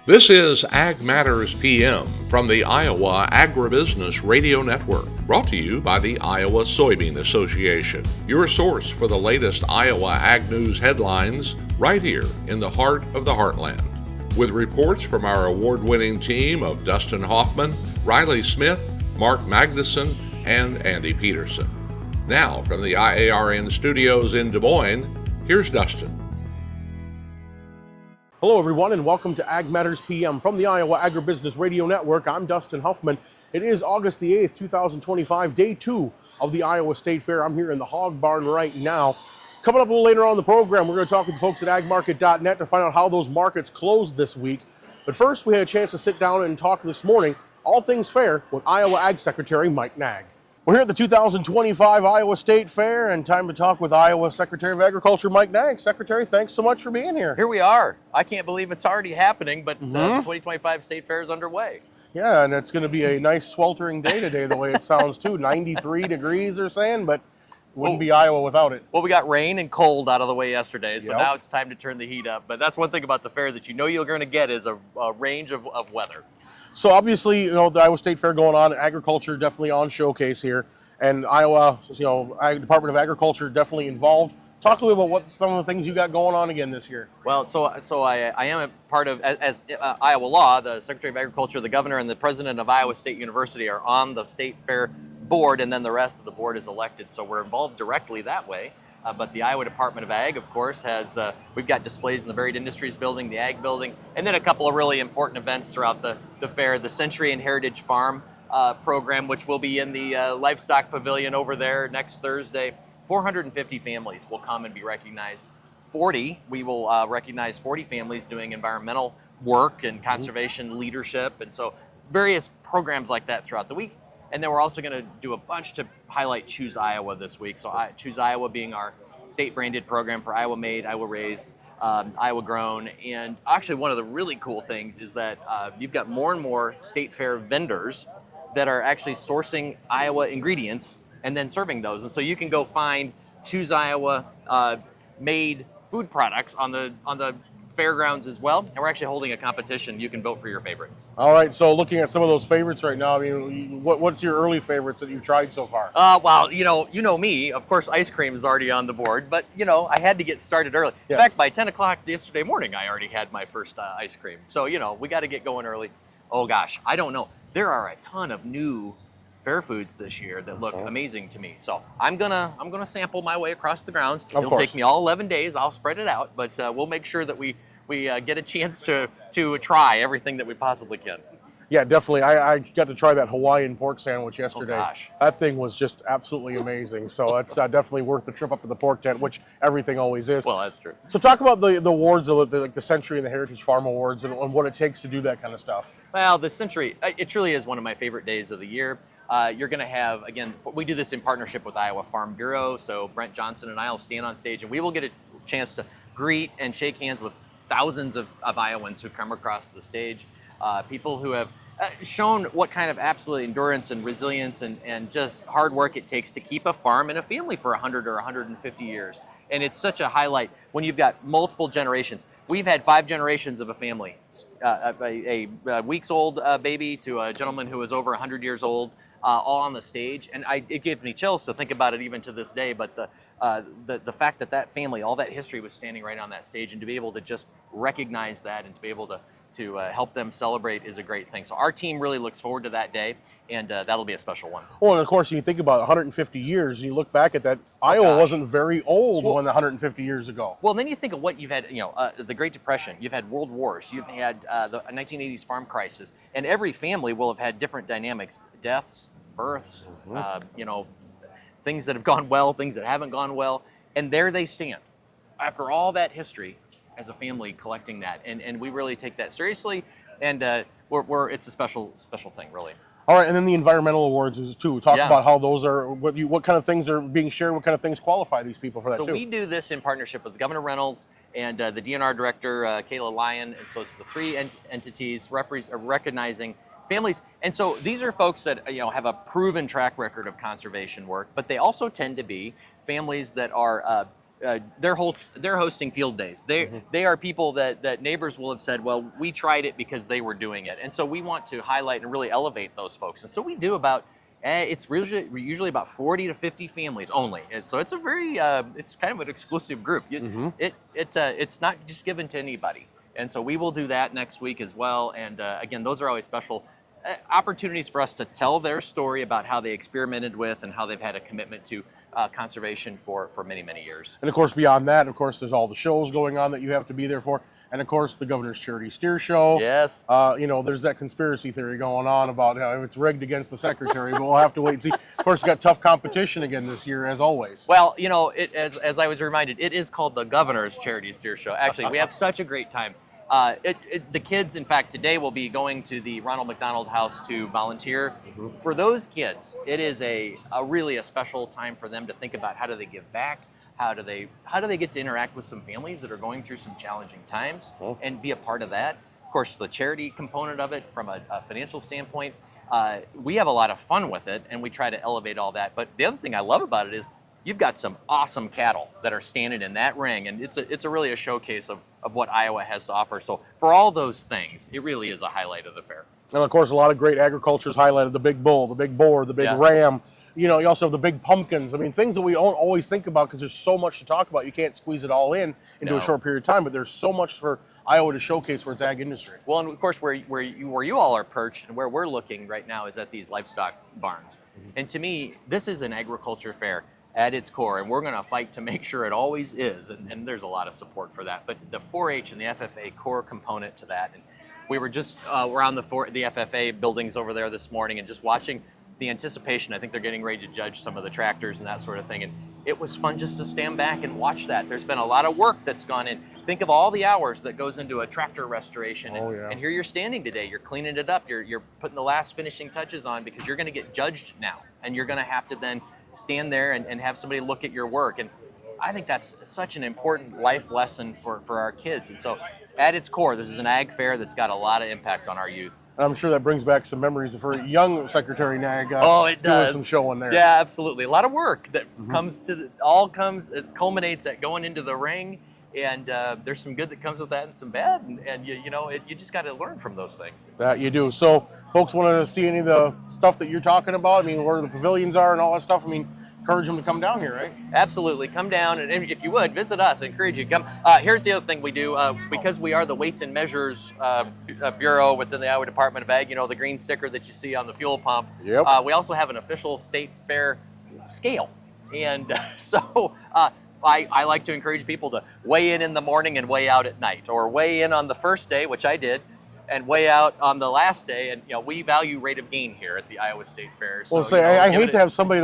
This is Ag Matters PM from the Iowa Agribusiness Radio Network, brought to you by the Iowa Soybean Association, your source for the latest Iowa ag news headlines right here in the heart of the heartland. With reports from our award-winning team of Dustin Hoffman, Riley Smith, Mark Magnuson, and Andy Peterson. Now, from the IARN studios in Des Moines, here's Dustin. Hello, everyone, and welcome to Ag Matters PM from the Iowa Agribusiness Radio Network. I'm Dustin Hoffman. It is August the 8th, 2025, day 2 of the Iowa State Fair. I'm here in the hog barn right now. Coming up a little later on in the program, we're going to talk with the folks at agmarket.net to find out how those markets closed this week. But first, we had a chance to sit down and talk this morning, all things fair, with Iowa Ag Secretary Mike Naig. We're here at the 2025 Iowa State Fair, and time to talk with Iowa Secretary of Agriculture Mike Naig. Secretary, thanks so much for being here. Here we are. I can't believe it's already happening, but the 2025 State Fair is underway. Yeah, and it's going to be a nice sweltering day today, the way it sounds too. 93 degrees, they're saying, but wouldn't be Iowa without it. Well, we got rain and cold out of the way yesterday, so now it's time to turn the heat up. But that's one thing about the fair that you know you're going to get is a range of weather. So obviously, the Iowa State Fair going on, agriculture definitely on showcase here, and Iowa, Department of Agriculture definitely involved. Talk a little about what some of the things you got going on again this year. Well, so I am a part of, as Iowa law, the Secretary of Agriculture, the governor, and the president of Iowa State University are on the State Fair board, and then the rest of the board is elected. So we're involved directly that way. But the Iowa Department of Ag, of course, has, we've got displays in the Varied Industries building, the Ag building, and then a couple of really important events throughout the fair. The Century and Heritage Farm program, which will be in the Livestock Pavilion over there next Thursday. 450 families will come and be recognized. We will recognize 40 families doing environmental work and conservation leadership, and so various programs like that throughout the week. And then we're also going to do a bunch to highlight Choose Iowa this week. So Choose Iowa being our state-branded program for Iowa Made, Iowa Raised, Iowa Grown. And actually one of the really cool things is that you've got more and more state fair vendors that are actually sourcing Iowa ingredients and then serving those. And so you can go find Choose Iowa made food products on the fairgrounds as well, and we're actually holding a competition. You can vote for your favorite. All right, so looking at some of those favorites right now, I mean, what's your early favorites that you've tried so far? Well, you know me, of course, ice cream is already on the board, but I had to get started early. Yes. In fact, by 10 o'clock yesterday morning, I already had my first ice cream. So, we got to get going early. Oh gosh, I don't know. There are a ton of new fair foods this year that look amazing to me. So I'm gonna sample my way across the grounds. It'll take me all 11 days. I'll spread it out, but we'll make sure that we get a chance to try everything that we possibly can. Yeah, definitely. I got to try that Hawaiian pork sandwich yesterday. Oh, gosh. That thing was just absolutely amazing. So it's definitely worth the trip up to the pork tent, which everything always is. Well, that's true. So talk about the awards, like the Century and the Heritage Farm Awards, and what it takes to do that kind of stuff. Well, the Century, it truly is one of my favorite days of the year. You're going to have, again, we do this in partnership with Iowa Farm Bureau. So Brent Johnson and I will stand on stage, and we will get a chance to greet and shake hands with thousands of Iowans who come across the stage, people who have shown what kind of absolute endurance and resilience and just hard work it takes to keep a farm and a family for 100 or 150 years. And it's such a highlight when you've got multiple generations. We've had 5 generations of a family, a weeks-old baby to a gentleman who was over 100 years old, all on the stage. And it gives me chills to think about it even to this day. But the fact that family, all that history was standing right on that stage, and to be able to just recognize that and to be able to help them celebrate is a great thing. So our team really looks forward to that day, and that'll be a special one. Well, and of course, you think about 150 years, you look back at that, Iowa wasn't very old when 150 years ago. Well, then you think of what you've had, the Great Depression, you've had World Wars, you've had the 1980s farm crisis, and every family will have had different dynamics, deaths, births, things that have gone well, things that haven't gone well, and there they stand. After all that history, as a family collecting that, and we really take that seriously, and it's a special thing, really. All right, and then the environmental awards is too. Talk about how those are, what kind of things are being shared, what kind of things qualify these people for that too. So we do this in partnership with Governor Reynolds and the DNR director, Kayla Lyon, and so it's the 3 entities recognizing families. And so these are folks that have a proven track record of conservation work, but they also tend to be families that are they're hosting field days. They are people that neighbors will have said, well, we tried it because they were doing it. And so we want to highlight and really elevate those folks. And so we do about, it's usually about 40 to 50 families only. And so it's a very, it's kind of an exclusive group. It's not just given to anybody. And so we will do that next week as well. And again, those are always special opportunities for us to tell their story about how they experimented with and how they've had a commitment to conservation for many, many years. And of course, beyond that, of course, there's all the shows going on that you have to be there for. And of course, the Governor's Charity Steer Show. Yes. There's that conspiracy theory going on about how it's rigged against the secretary, but we'll have to wait and see. Of course, got tough competition again this year, as always. Well, as I was reminded, it is called the Governor's Charity Steer Show. Actually, we have such a great time. The kids, in fact, today will be going to the Ronald McDonald House to volunteer. For those kids, it is a really a special time for them to think about how do they give back, how do they get to interact with some families that are going through some challenging times and be a part of that. Of course, the charity component of it from a financial standpoint, we have a lot of fun with it, and we try to elevate all that. But the other thing I love about it is you've got some awesome cattle that are standing in that ring, and it's really a showcase of what Iowa has to offer. So for all those things, it really is a highlight of the fair. And of course, a lot of great agriculture is highlighted: the big bull, the big boar, the big ram. You also have the big pumpkins. I mean, things that we don't always think about because there's so much to talk about. You can't squeeze it all into a short period of time, but there's so much for Iowa to showcase for its ag industry. Well, and of course, where you all are perched and where we're looking right now is at these livestock barns. And to me, this is an agriculture fair at its core, and we're going to fight to make sure it always is, and there's a lot of support for that. But the 4-H and the FFA core component to that, and we were just around the FFA buildings over there this morning and just watching the anticipation. I think they're getting ready to judge some of the tractors and that sort of thing, and it was fun just to stand back and watch that. There's been a lot of work that's gone in. Think of all the hours that goes into a tractor restoration, and here you're standing today, you're cleaning it up, you're putting the last finishing touches on because you're going to get judged now, and you're going to have to then stand there and have somebody look at your work. And I think that's such an important life lesson for our kids. And so at its core, this is an ag fair that's got a lot of impact on our youth. And I'm sure that brings back some memories of her young Secretary Naig it does. Doing some showing there. Yeah, absolutely. A lot of work that it culminates at going into the ring. And there's some good that comes with that and some bad. And you just got to learn from those things. That you do. So folks want to see any of the stuff that you're talking about? I mean, where the pavilions are and all that stuff. I mean, encourage them to come down here, right? Absolutely. Come down. And if you would, visit us. I encourage you to come. Here's the other thing we do. Because we are the Weights and Measures Bureau within the Iowa Department of Ag, the green sticker that you see on the fuel pump. Yep. We also have an official state fair scale. And so I like to encourage people to weigh in the morning and weigh out at night, or weigh in on the first day, which I did, and weigh out on the last day. And we value rate of gain here at the Iowa State Fair. So, I hate to have somebody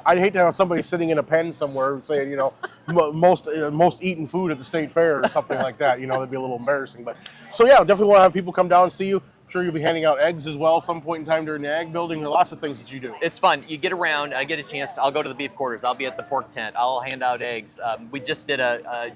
I hate to have somebody sitting in a pen somewhere saying most eaten food at the state fair or something like that. That'd be a little embarrassing. But definitely want to have people come down and see you. I'm sure you'll be handing out eggs as well some point in time during the ag building. There are lots of things that you do. It's fun. You get around. I get a chance. I'll go to the beef quarters. I'll be at the pork tent. I'll hand out eggs. We just did a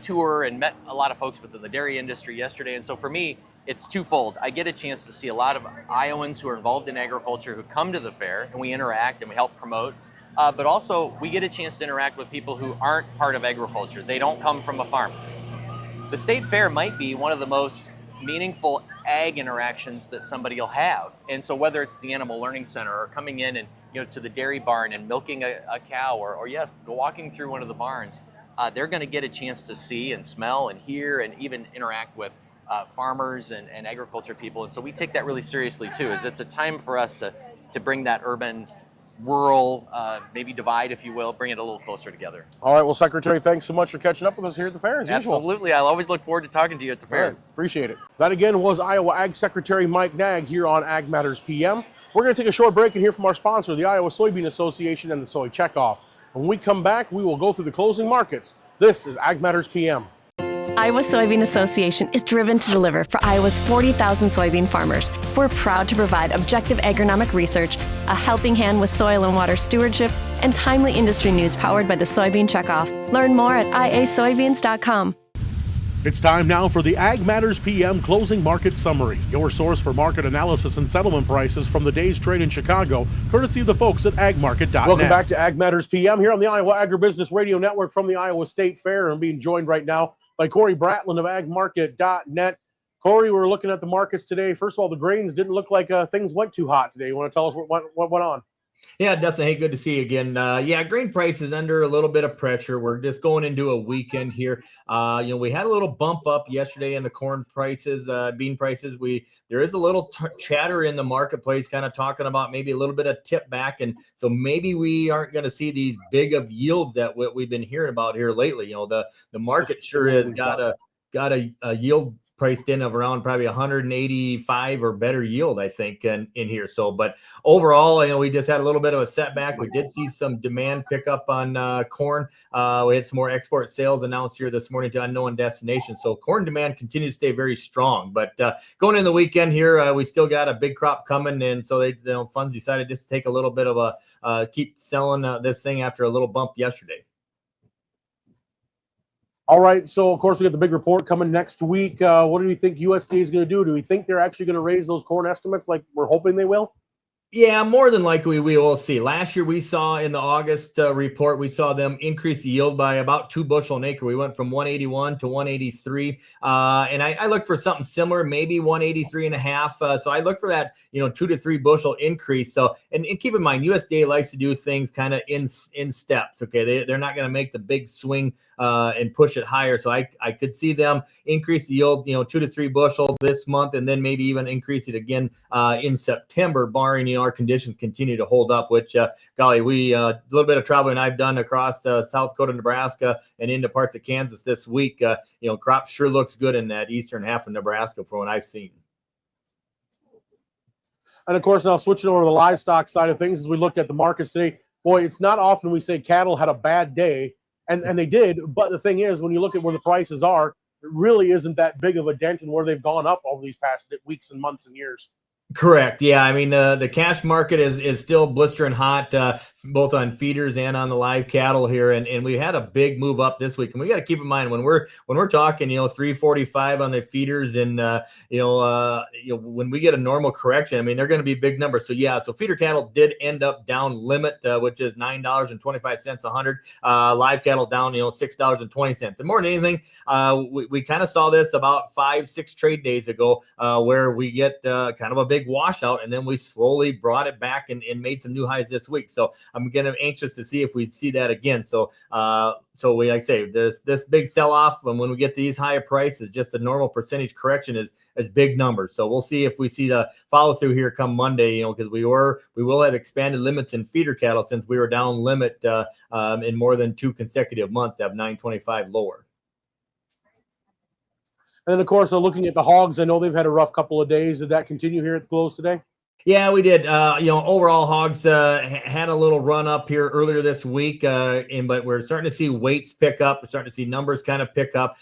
tour and met a lot of folks within the dairy industry yesterday. And so for me, it's twofold. I get a chance to see a lot of Iowans who are involved in agriculture who come to the fair, and we interact and we help promote. But also, we get a chance to interact with people who aren't part of agriculture. They don't come from a farm. The state fair might be one of the most meaningful ag interactions that somebody will have. And so whether it's the Animal Learning Center or coming in and to the dairy barn and milking a cow, or walking through one of the barns, they're going to get a chance to see and smell and hear and even interact with farmers and agriculture people. And so we take that really seriously too, as it's a time for us to bring that urban rural maybe divide, if you will, bring it a little closer together. All right, well, Secretary, thanks so much for catching up with us here at the fair as usual. Absolutely. I'll always look forward to talking to you at the fair. Right. Appreciate it. That again was Iowa Ag Secretary Mike Naig here on Ag Matters PM. We're going to take a short break and hear from our sponsor, the Iowa Soybean Association and the Soy Checkoff. When we come back, we will go through the closing markets. This is Ag Matters PM. Iowa Soybean Association is driven to deliver for Iowa's 40,000 soybean farmers. We're proud to provide objective agronomic research, a helping hand with soil and water stewardship, and timely industry news powered by the Soybean Checkoff. Learn more at iasoybeans.com. It's time now for the Ag Matters PM Closing Market Summary, your source for market analysis and settlement prices from the day's trade in Chicago, courtesy of the folks at agmarket.net. Welcome back to Ag Matters PM here on the Iowa Agribusiness Radio Network from the Iowa State Fair. I'm being joined right now by Cory Bratland of agmarket.net. Cory, we're looking at the markets today. First of all, the grains didn't look like things went too hot today. You want to tell us what went on? Yeah, Dustin, hey, good to see you again. Grain prices under a little bit of pressure. We're just going into a weekend here. We had a little bump up yesterday in the corn prices, bean prices. There is a little chatter in the marketplace kind of talking about maybe a little bit of tip back. And so maybe we aren't going to see these big of yields that we've been hearing about here lately. The market sure has got a yield priced in of around probably 185 or better yield, I think, in here. So, but overall, we just had a little bit of a setback. We did see some demand pick up on corn. We had some more export sales announced here this morning to unknown destinations. So corn demand continues to stay very strong. But going into the weekend here, we still got a big crop coming. And so funds decided just to take a little bit of keep selling this thing after a little bump yesterday. All right, so of course we got the big report coming next week. What do you think USDA is going to do? Do we think they're actually going to raise those corn estimates like we're hoping they will? Yeah, more than likely we will see. Last year we saw in the August report, we saw them increase the yield by about 2 bushel an acre. We went from 181 to 183. And I look for something similar, maybe 183 and a half. So I look for that, 2 to 3 bushel increase. So, and keep in mind, USDA likes to do things kind of in steps. Okay. They're not going to make the big swing and push it higher. So I could see them increase the yield, 2 to 3 bushel this month, and then maybe even increase it again in September, barring, our conditions continue to hold up, which, we a little bit of traveling I've done across South Dakota, Nebraska, and into parts of Kansas this week. Crop sure looks good in that eastern half of Nebraska from what I've seen. And of course, now switching over to the livestock side of things, as we looked at the markets today, boy, it's not often we say cattle had a bad day, and they did. But the thing is, when you look at where the prices are, it really isn't that big of a dent in where they've gone up over these past weeks and months and years. Correct. Yeah. I mean, the cash market is still blistering hot, both on feeders and on the live cattle here. And we had a big move up this week. And we got to keep in mind when we're talking, 345 on the feeders and, when we get a normal correction, I mean, they're going to be big numbers. So yeah, so feeder cattle did end up down limit, which is $9.25 a hundred, live cattle down, $6.20. And more than anything, we kind of saw this about 5-6 trade days ago, where we get kind of a big washout, and then we slowly brought it back and made some new highs this week. So I'm kind of anxious to see if we see that again. So we, like I say, this big sell-off, and when we get these higher prices, just a normal percentage correction is big numbers. So we'll see if we see the follow through here come Monday, because we will have expanded limits in feeder cattle since we were down limit in more than 2 consecutive months to have 925 lower. And then, of course, looking at the hogs, I know they've had a rough couple of days. Did that continue here at the close today? Yeah, we did. Overall, hogs had a little run up here earlier this week, but we're starting to see weights pick up. We're starting to see numbers kind of pick up.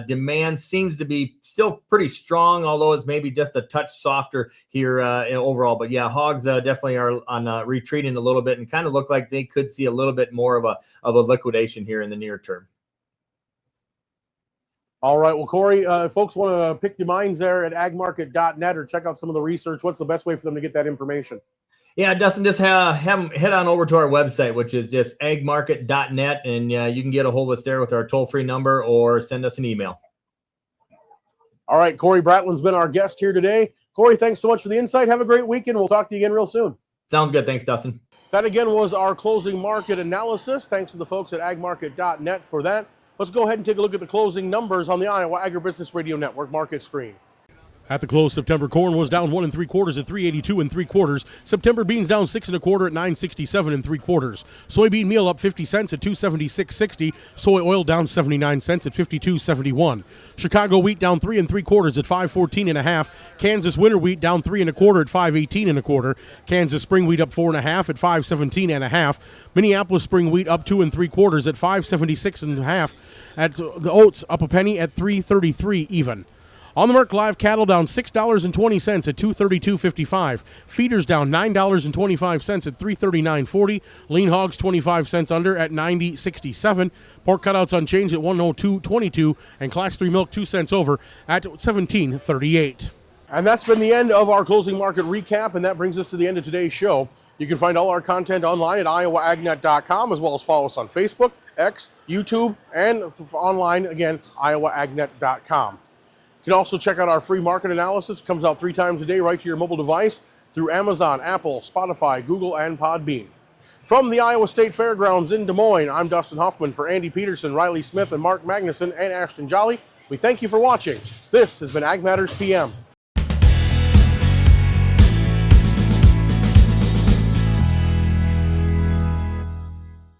Demand seems to be still pretty strong, although it's maybe just a touch softer here overall. But yeah, hogs definitely are on retreating a little bit and kind of look like they could see a little bit more of a liquidation here in the near term. All right. Well, Cory, if folks want to pick your minds there at agmarket.net or check out some of the research, what's the best way for them to get that information? Yeah, Dustin, just have them head on over to our website, which is just agmarket.net, and you can get a hold of us there with our toll-free number or send us an email. All right. Cory Bratland's been our guest here today. Cory, thanks so much for the insight. Have a great weekend. We'll talk to you again real soon. Sounds good. Thanks, Dustin. That again was our closing market analysis. Thanks to the folks at agmarket.net for that. Let's go ahead and take a look at the closing numbers on the Iowa Agribusiness Radio Network market screen. At the close, September corn was down 1 3/4 at 382 3/4. September beans down 6 1/4 at 967 3/4. Soybean meal up 50 cents at 276.60. Soy oil down 79 cents at 52.71. Chicago wheat down 3 3/4 at 514 1/2. Kansas winter wheat down 3 1/4 at 518 1/4. Kansas spring wheat up 4 1/2 at 517 1/2. Minneapolis spring wheat up 2 3/4 at 576 1/2. At the oats up a penny at 333 even. On the Merc, live cattle down $6.20 at $232.55. Feeders down $9.25 at $339.40. Lean hogs 25 cents under at $90.67. Pork cutouts unchanged at $102.22. And Class 3 milk 2 cents over at $17.38. And that's been the end of our closing market recap, and that brings us to the end of today's show. You can find all our content online at iowaagnet.com, as well as follow us on Facebook, X, YouTube, and online, again, iowaagnet.com. You can also check out our free market analysis. It comes out 3 times a day right to your mobile device through Amazon, Apple, Spotify, Google, and Podbean. From the Iowa State Fairgrounds in Des Moines, I'm Dustin Hoffman. For Andy Peterson, Riley Smith, and Mark Magnuson, and Ashton Jolly, we thank you for watching. This has been Ag Matters PM.